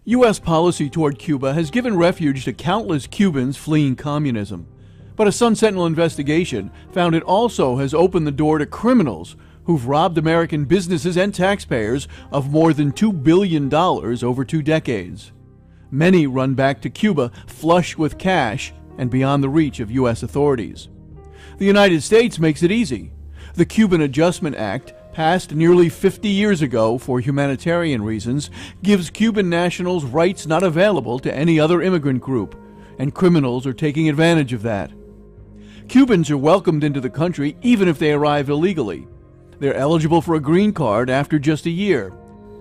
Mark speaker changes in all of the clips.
Speaker 1: U.S. policy toward Cuba has given refuge to countless Cubans fleeing communism. But a Sun Sentinel investigation found it also has opened the door to criminals who've robbed American businesses and taxpayers of more than $2 billion over 2 decades. Many run back to Cuba flush with cash and beyond the reach of U.S. authorities. The United States makes it easy. The Cuban Adjustment Act, passed nearly 50 years ago for humanitarian reasons, gives Cuban nationals rights not available to any other immigrant group, and criminals are taking advantage of that. Cubans are welcomed into the country even if they arrive illegally. They're eligible for a green card after just a year.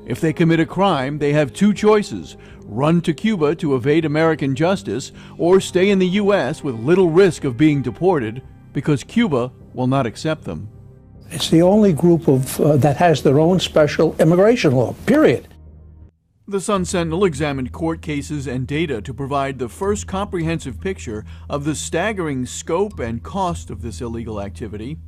Speaker 1: If they commit a crime, they have 2 choices: run to Cuba to evade American justice, or stay in the U.S. with little risk of being deported because Cuba will not accept them.
Speaker 2: It's the only group that has their own special immigration law, period.
Speaker 1: The Sun Sentinel examined court cases and data to provide the first comprehensive picture of the staggering scope and cost of this illegal activity.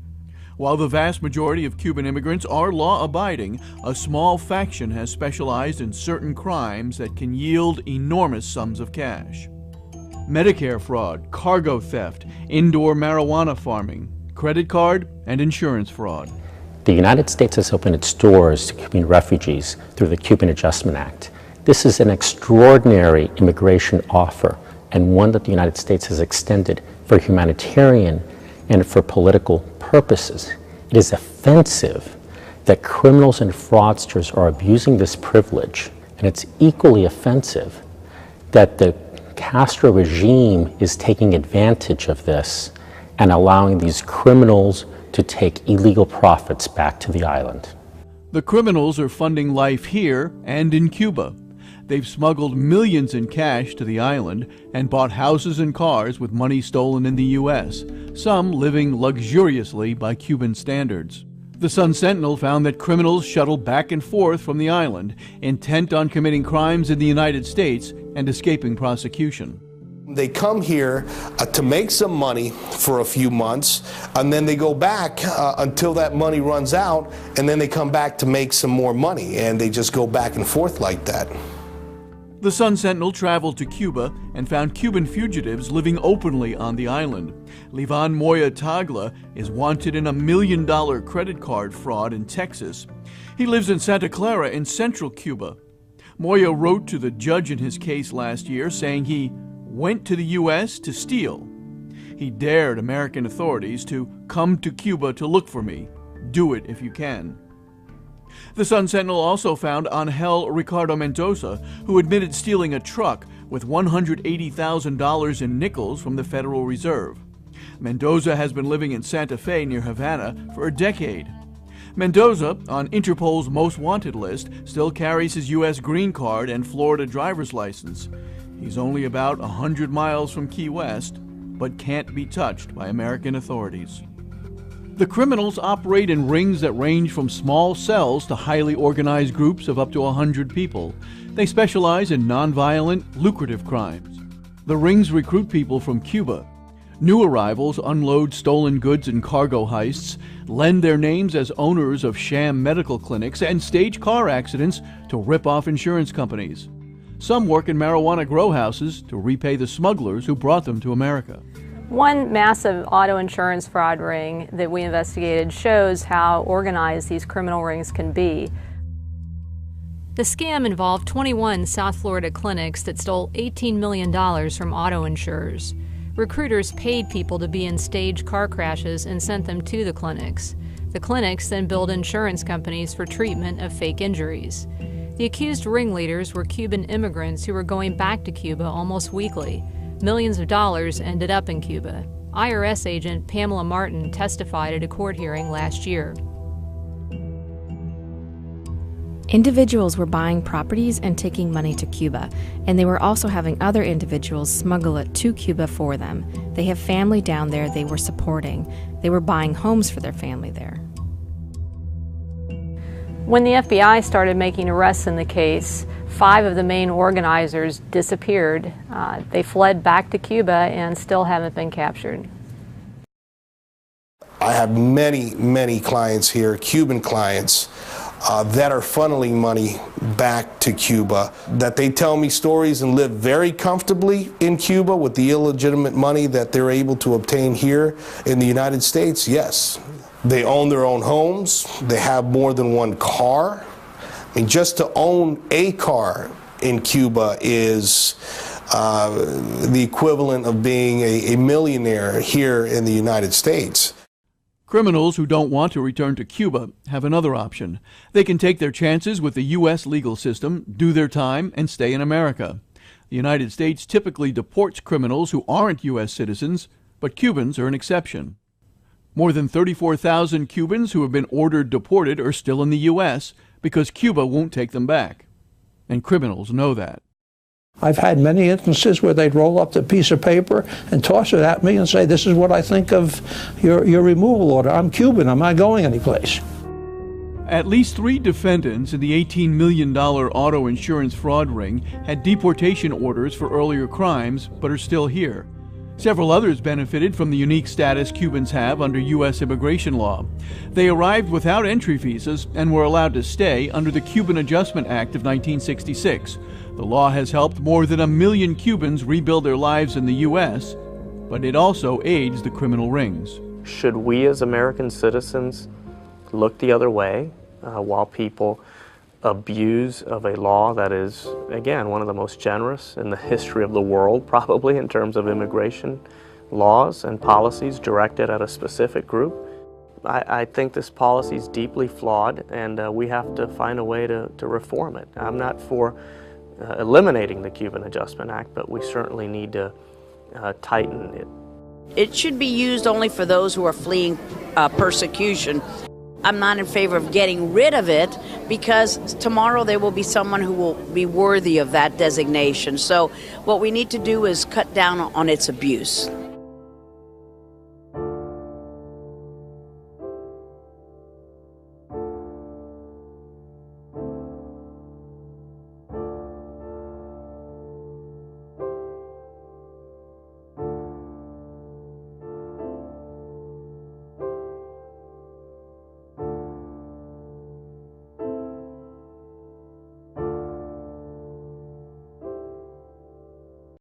Speaker 1: While the vast majority of Cuban immigrants are law-abiding, a small faction has specialized in certain crimes that can yield enormous sums of cash. Medicare fraud, cargo theft, indoor marijuana farming, credit card, and insurance fraud.
Speaker 3: The United States has opened its doors to Cuban refugees through the Cuban Adjustment Act. This is an extraordinary immigration offer, and one that the United States has extended for humanitarian and for political purposes. It is offensive that criminals and fraudsters are abusing this privilege, and it's equally offensive that the Castro regime is taking advantage of this and allowing these criminals to take illegal profits back to the island.
Speaker 1: The criminals are funding life here and in Cuba. They've smuggled millions in cash to the island and bought houses and cars with money stolen in the U.S., some living luxuriously by Cuban standards. The Sun Sentinel found that criminals shuttle back and forth from the island, intent on committing crimes in the United States and escaping prosecution.
Speaker 4: They come here to make some money for a few months, and then they go back until that money runs out, and then they come back to make some more money, and they just go back and forth like that.
Speaker 1: The Sun Sentinel traveled to Cuba and found Cuban fugitives living openly on the island. Livan Moya Tagla is wanted in a $1 million credit card fraud in Texas. He lives in Santa Clara in central Cuba. Moya wrote to the judge in his case last year saying he went to the U.S. to steal. He dared American authorities to come to Cuba to look for me. Do it if you can. The Sun Sentinel also found Angel Ricardo Mendoza, who admitted stealing a truck with $180,000 in nickels from the Federal Reserve. Mendoza has been living in Santa Fe near Havana for a decade. Mendoza, on Interpol's most wanted list, still carries his U.S. green card and Florida driver's license. He's only about 100 miles from Key West, but can't be touched by American authorities. The criminals operate in rings that range from small cells to highly organized groups of up to 100 people. They specialize in nonviolent, lucrative crimes. The rings recruit people from Cuba. New arrivals unload stolen goods and cargo heists, lend their names as owners of sham medical clinics, and stage car accidents to rip off insurance companies. Some work in marijuana grow houses to repay the smugglers who brought them to America.
Speaker 5: One massive auto insurance fraud ring that we investigated shows how organized these criminal rings can be.
Speaker 6: The scam involved 21 South Florida clinics that stole $18 million from auto insurers. Recruiters paid people to be in staged car crashes and sent them to the clinics. The clinics then billed insurance companies for treatment of fake injuries. The accused ringleaders were Cuban immigrants who were going back to Cuba almost weekly. Millions of dollars ended up in Cuba. IRS agent Pamela Martin testified at a court hearing last year.
Speaker 7: Individuals were buying properties and taking money to Cuba, and they were also having other individuals smuggle it to Cuba for them. They have family down there they were supporting. They were buying homes for their family there.
Speaker 5: When the FBI started making arrests in the case, 5 of the main organizers disappeared. They fled back to Cuba and still haven't been captured.
Speaker 4: I have many clients here, Cuban clients, that are funneling money back to Cuba, that they tell me stories and live very comfortably in Cuba with the illegitimate money that they're able to obtain here in the United States. Yes, they own their own homes, they have more than one car. I mean, just to own a car in Cuba is the equivalent of being a millionaire here in the United States.
Speaker 1: Criminals who don't want to return to Cuba have another option. They can take their chances with the U.S. legal system, do their time, and stay in America. The United States typically deports criminals who aren't U.S. citizens, but Cubans are an exception. More than 34,000 Cubans who have been ordered deported are still in the U.S. because Cuba won't take them back. And criminals know that.
Speaker 2: I've had many instances where they'd roll up the piece of paper and toss it at me and say, this is what I think of your removal order. I'm Cuban. I'm not going anyplace.
Speaker 1: At least 3 defendants in the $18 million auto insurance fraud ring had deportation orders for earlier crimes, but are still here. Several others benefited from the unique status Cubans have under U.S. immigration law. They arrived without entry visas and were allowed to stay under the Cuban Adjustment Act of 1966. The law has helped more than 1 million Cubans rebuild their lives in the U.S., but it also aids the criminal rings.
Speaker 8: Should we as American citizens look the other way while people abuse of a law that is, again, one of the most generous in the history of the world, probably, in terms of immigration laws and policies directed at a specific group? I think this policy is deeply flawed, and we have to find a way to reform it. I'm not for eliminating the Cuban Adjustment Act, but we certainly need to tighten it.
Speaker 9: It should be used only for those who are fleeing persecution. I'm not in favor of getting rid of it because tomorrow there will be someone who will be worthy of that designation. So what we need to do is cut down on its abuse.